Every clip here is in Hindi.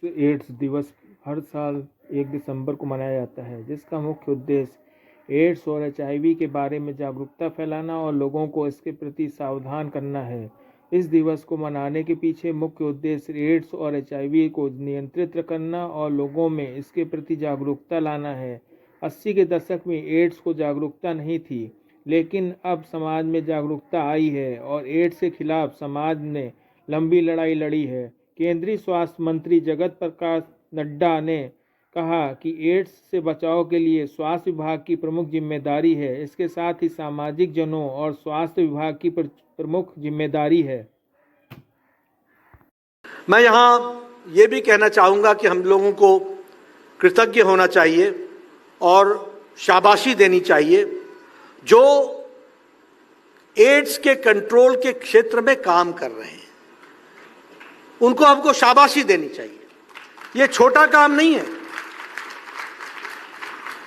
एड्स दिवस हर साल 1 दिसंबर को मनाया जाता है, जिसका मुख्य उद्देश्य एड्स और HIV के बारे में जागरूकता फैलाना और लोगों को इसके प्रति सावधान करना है। इस दिवस को मनाने के पीछे मुख्य उद्देश्य एड्स और HIV को नियंत्रित करना और लोगों में इसके प्रति जागरूकता लाना है। 80 के दशक में एड्स को जागरूकता नहीं थी, लेकिन अब समाज में जागरूकता आई है और एड्स के खिलाफ समाज ने लंबी लड़ाई लड़ी है। केंद्रीय स्वास्थ्य मंत्री जगत प्रकाश नड्डा ने कहा कि एड्स से बचाव के लिए स्वास्थ्य विभाग की प्रमुख जिम्मेदारी है। इसके साथ ही सामाजिक जनों और स्वास्थ्य विभाग की प्रमुख जिम्मेदारी है। मैं यहाँ ये भी कहना चाहूँगा कि हम लोगों को कृतज्ञ होना चाहिए और शाबाशी देनी चाहिए जो एड्स के कंट्रोल के क्षेत्र में काम कर रहे हैं। उनको हमको शाबाशी देनी चाहिए। ये छोटा काम नहीं है।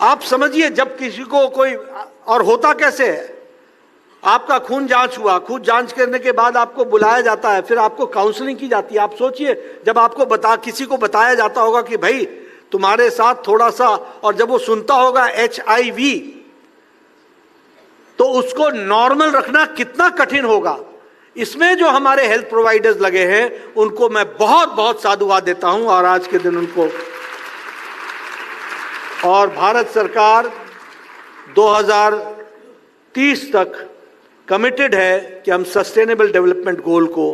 आप समझिए, जब किसी को कोई, और होता कैसे है, आपका खून जांच हुआ, खून जांच करने के बाद आपको बुलाया जाता है, फिर आपको काउंसलिंग की जाती है। आप सोचिए, जब आपको किसी को बताया जाता होगा कि भाई तुम्हारे साथ थोड़ा सा, और जब वो सुनता होगा HIV, तो उसको नॉर्मल रखना कितना कठिन होगा। इसमें जो हमारे हेल्थ प्रोवाइडर्स लगे हैं, उनको मैं बहुत बहुत साधुवाद देता हूं, और आज के दिन उनको, और भारत सरकार 2030 तक कमिटेड है कि हम सस्टेनेबल डेवलपमेंट गोल को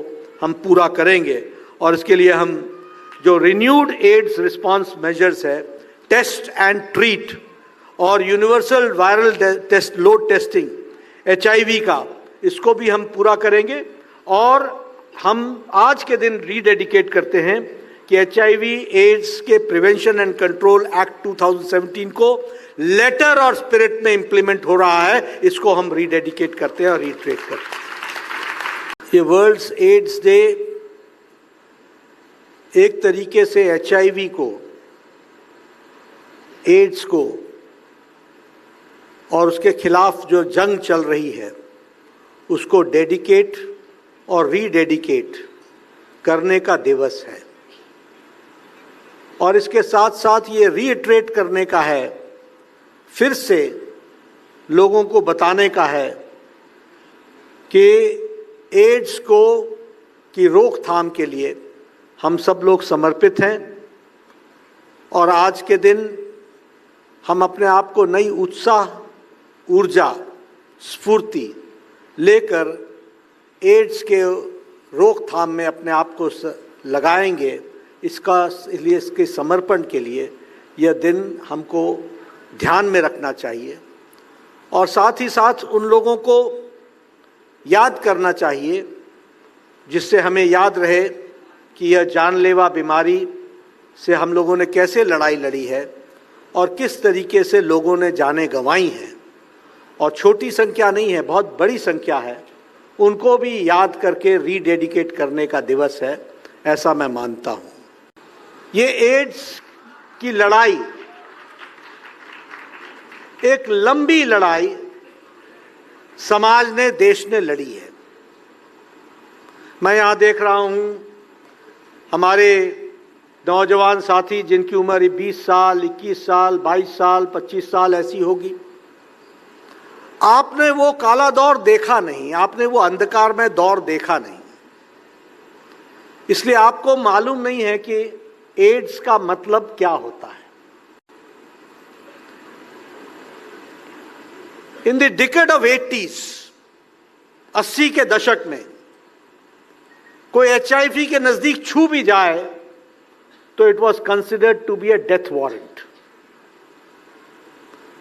हम पूरा करेंगे। और इसके लिए हम जो रिन्यूड एड्स रिस्पांस मेजर्स है, टेस्ट एंड ट्रीट और universal viral test load testing HIV का, इसको भी हम पूरा करेंगे। और हम आज के दिन रीडेडिकेट करते हैं कि HIV एड्स के प्रिवेंशन एंड कंट्रोल एक्ट 2017 को लेटर और स्पिरिट में इंप्लीमेंट हो रहा है। इसको हम रीडेडिकेट करते हैं और रीट्रेट करते हैं। ये वर्ल्ड्स एड्स डे एक तरीके से HIV को, एड्स को और उसके खिलाफ जो जंग चल रही है उसको डेडिकेट और रीडेडिकेट करने का दिवस है। और इसके साथ साथ ये रीइटरेट करने का है, फिर से लोगों को बताने का है कि एड्स को की रोकथाम के लिए हम सब लोग समर्पित हैं। और आज के दिन हम अपने आप को नई उत्साह, ऊर्जा, स्फूर्ति लेकर एड्स के रोकथाम में अपने आप को लगाएंगे। इसलिए इसके समर्पण के लिए यह दिन हमको ध्यान में रखना चाहिए। और साथ ही साथ उन लोगों को याद करना चाहिए जिससे हमें याद रहे कि यह जानलेवा बीमारी से हम लोगों ने कैसे लड़ाई लड़ी है और किस तरीके से लोगों ने जानें गंवाई हैं। और छोटी संख्या नहीं है, बहुत बड़ी संख्या है। उनको भी याद करके रीडेडिकेट करने का दिवस है, ऐसा मैं मानता हूँ। ये एड्स की लड़ाई एक लंबी लड़ाई समाज ने, देश ने लड़ी है। मैं यहाँ देख रहा हूँ हमारे नौजवान साथी जिनकी उम्र 20 साल, 21 साल, 22 साल, 25 साल ऐसी होगी। आपने वो काला दौर देखा नहीं, आपने वो अंधकार में दौर देखा नहीं, इसलिए आपको मालूम नहीं है कि एड्स का मतलब क्या होता है। इन द डिकेड ऑफ 80 के दशक में कोई HIV के नजदीक छू भी जाए तो it was considered to be a death warrant.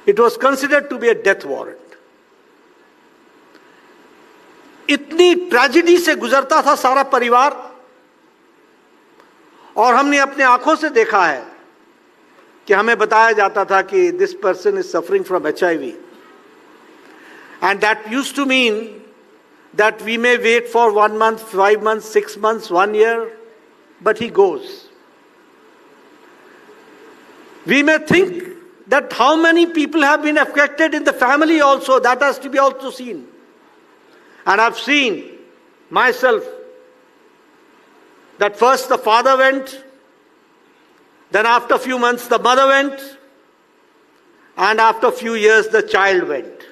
It was considered to be a death warrant. इतनी ट्रेजेडी से गुजरता था सारा परिवार, और हमने अपने आंखों से देखा है कि हमें बताया जाता था कि this person is suffering from HIV, and that used to mean that we may wait for 1 month, 5 months, 6 months, 1 year, but he goes. We may think that how many people have been affected in the family also, that has to be also seen. And I've seen myself that first the father went, Then after a few months, the mother went, and after a few years, the child went,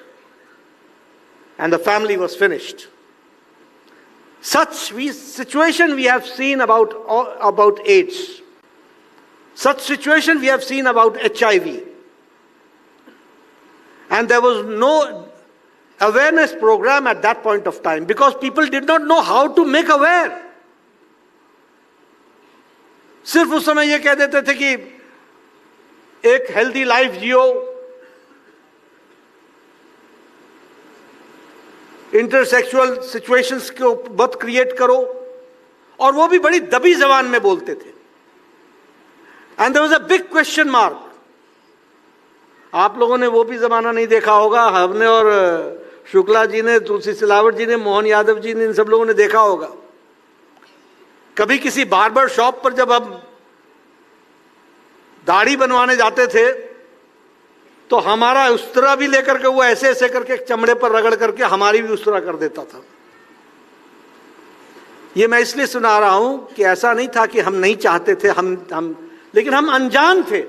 and the family was finished. Such situation we have seen about AIDS. Such situation we have seen about HIV. And there was no awareness program at that point of time because people did not know how to make aware. सिर्फ उस समय ये कह देते थे कि एक हेल्दी लाइफ जियो, इंटरसेक्सुअल सिचुएशंस को मत क्रिएट करो, और वो भी बड़ी दबी जबान में बोलते थे. And there was a big question mark. आप लोगों ने वो भी जमाना नहीं देखा होगा, हमने और शुक्ला जी ने, तुलसी सिलावट जी ने, मोहन यादव जी ने, इन सब लोगों ने देखा होगा. कभी किसी बार्बर शॉप पर जब हम दाढ़ी बनवाने जाते थे तो हमारा उस्तरा भी लेकर के वो ऐसे ऐसे करके चमड़े पर रगड़ करके हमारी भी उस्तरा कर देता था. ये मैं इसलिए सुना रहा हूं कि ऐसा नहीं था कि हम नहीं चाहते थे, लेकिन हम अनजान थे.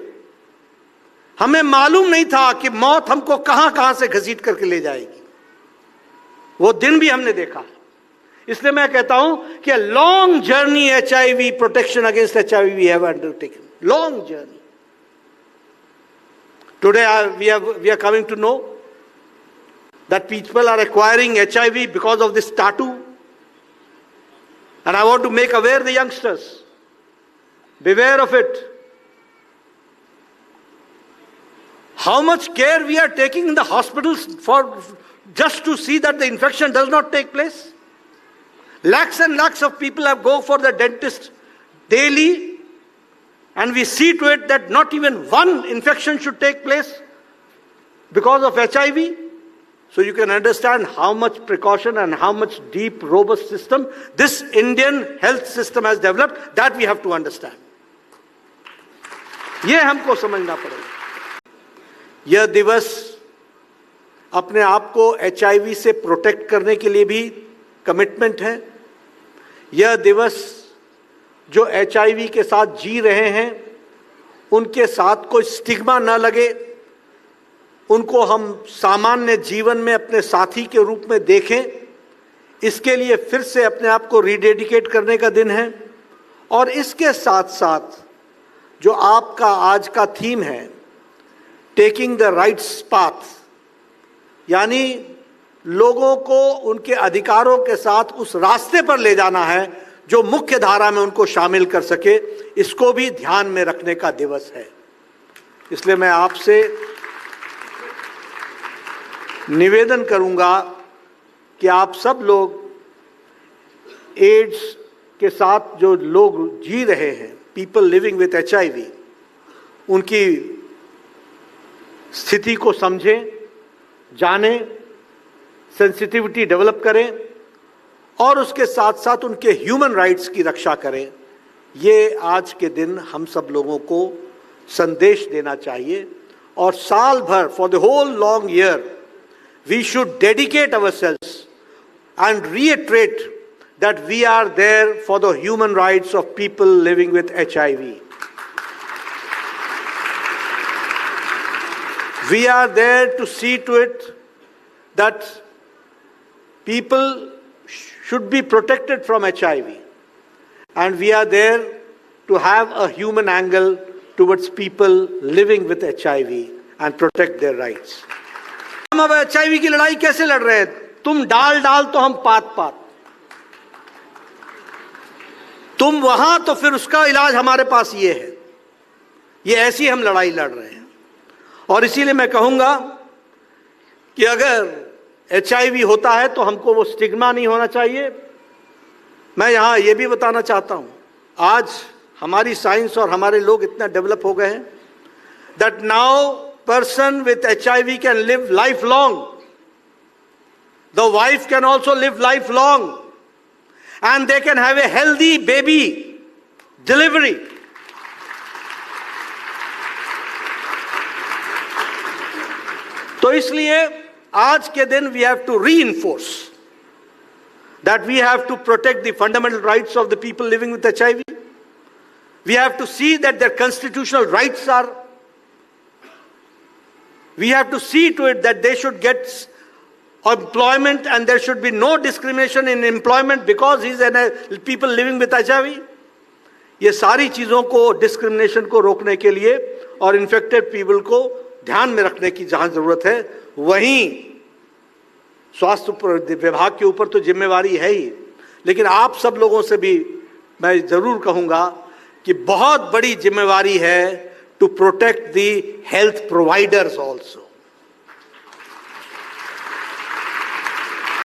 हमें मालूम नहीं था कि मौत हमको कहां कहां से घसीट करके ले जाएगी. वो दिन भी हमने देखा. इसलिए मैं कहता हूं कि long journey HIV protection against HIV we have undertaken. Long journey. Today we are coming to know that people are acquiring HIV because of this tattoo. And I want to make aware the youngsters. Beware of it. How much care we are taking in the hospitals for just to see that the infection does not take place. Lakhs and lakhs of people have go for the dentist daily, and we see to it that not even one infection should take place because of HIV. So you can understand how much precaution and how much deep, robust system this Indian health system has developed. That we have to understand. ये हमको समझना पड़ेगा. यह दिवस अपने आप को HIV से प्रोटेक्ट करने के लिए भी कमिटमेंट है. यह दिवस जो HIV के साथ जी रहे हैं उनके साथ कोई स्टिग्मा न लगे, उनको हम सामान्य जीवन में अपने साथी के रूप में देखें, इसके लिए फिर से अपने आप को रीडेडिकेट करने का दिन है. और इसके साथ साथ जो आपका आज का थीम है, टेकिंग द राइट्स पाथ, यानी लोगों को उनके अधिकारों के साथ उस रास्ते पर ले जाना है जो मुख्य धारा में उनको शामिल कर सके, इसको भी ध्यान में रखने का दिवस है. इसलिए मैं आपसे निवेदन करूंगा कि आप सब लोग एड्स के साथ जो लोग जी रहे हैं, पीपल लिविंग विथ HIV, उनकी स्थिति को समझें, जानें, सेंसिटिविटी डेवलप करें और उसके साथ साथ उनके ह्यूमन राइट्स की रक्षा करें. ये आज के दिन हम सब लोगों को संदेश देना चाहिए. और साल भर, for the whole long year, we should dedicate ourselves and reiterate that we are there for the human rights of people living with HIV. We are there to see to it that people should be protected from HIV, and we are there to have a human angle towards people living with HIV and protect their rights. हम अब HIV की लड़ाई कैसे लड़ रहे हैं? तुम डाल तो हम पात. तुम वहां तो फिर उसका इलाज हमारे पास ये है. ये ऐसी हम लड़ाई लड़ रहे हैं. और इसीलिए मैं कहूंगा कि अगर HIV होता है तो हमको वो स्टिग्मा नहीं होना चाहिए. मैं यहां ये भी बताना चाहता हूं, आज हमारी साइंस और हमारे लोग इतना डेवलप हो गए हैं that now person with HIV can live life long. The wife can also live life long and they can have a healthy baby delivery. तो इसलिए आज के दिन we have to reinforce that we have to protect the fundamental rights of the people living with HIV. We have to see that their constitutional rights are. We have to see to it that they should get employment and there should be no discrimination in employment because he's people living with HIV. ये सारी चीजों को, डिस्क्रिमिनेशन को रोकने के लिए और इन्फेक्टेड पीपल को ध्यान में रखने की जहां जरूरत है, वहीं स्वास्थ्य विभाग के ऊपर तो जिम्मेवारी है ही, लेकिन आप सब लोगों से भी मैं जरूर कहूंगा कि बहुत बड़ी जिम्मेवारी है to protect the health providers also.